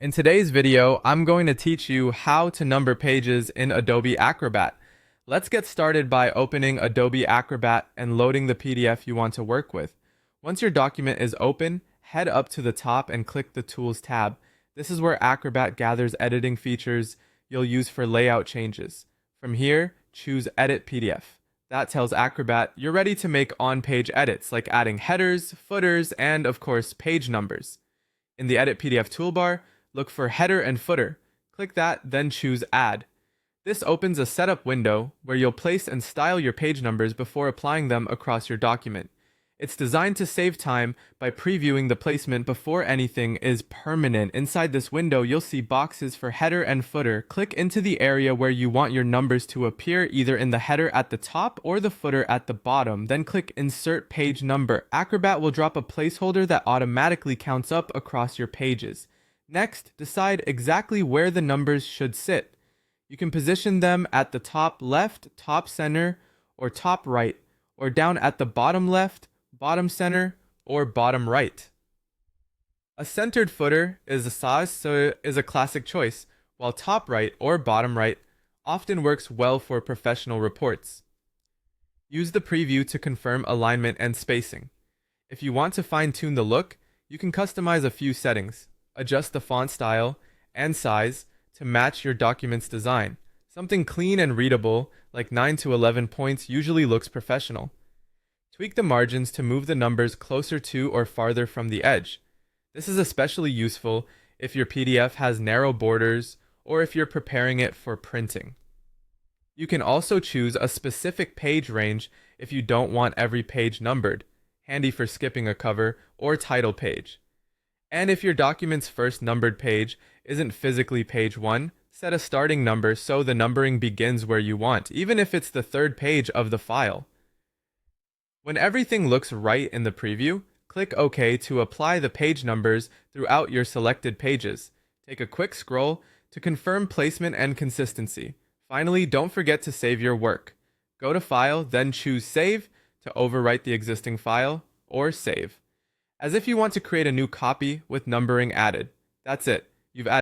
In today's video, I'm going to teach you how to number pages in Adobe Acrobat. Let's get started by opening Adobe Acrobat and loading the PDF you want to work with. Once your document is open, head up to the top and click the Tools tab. This is where Acrobat gathers editing features you'll use for layout changes. From here, choose Edit PDF. That tells Acrobat you're ready to make on-page edits like adding headers, footers, and of course, page numbers. In the Edit PDF toolbar, look for Header and Footer. Click that, then choose Add. This opens a setup window where you'll place and style your page numbers before applying them across your document. It's designed to save time by previewing the placement before anything is permanent. Inside this window, you'll see boxes for header and footer. Click into the area where you want your numbers to appear, either in the header at the top or the footer at the bottom. Then click Insert Page Number. Acrobat will drop a placeholder that automatically counts up across your pages. Next, decide exactly where the numbers should sit. You can position them at the top left, top center, or top right, or down at the bottom left, bottom center, or bottom right. A centered footer is a classic choice, while top right or bottom right often works well for professional reports. Use the preview to confirm alignment and spacing. If you want to fine-tune the look, you can customize a few settings. Adjust the font style and size to match your document's design. Something clean and readable, like 9 to 11 points, usually looks professional. Tweak the margins to move the numbers closer to or farther from the edge. This is especially useful if your PDF has narrow borders or if you're preparing it for printing. You can also choose a specific page range if you don't want every page numbered, handy for skipping a cover or title page. And if your document's first numbered page isn't physically page 1, set a starting number so the numbering begins where you want, even if it's the third page of the file. When everything looks right in the preview, click OK to apply the page numbers throughout your selected pages. Take a quick scroll to confirm placement and consistency. Finally, don't forget to save your work. Go to File, then choose Save to overwrite the existing file, or Save, as if you want to create a new copy with numbering added. That's it. You've added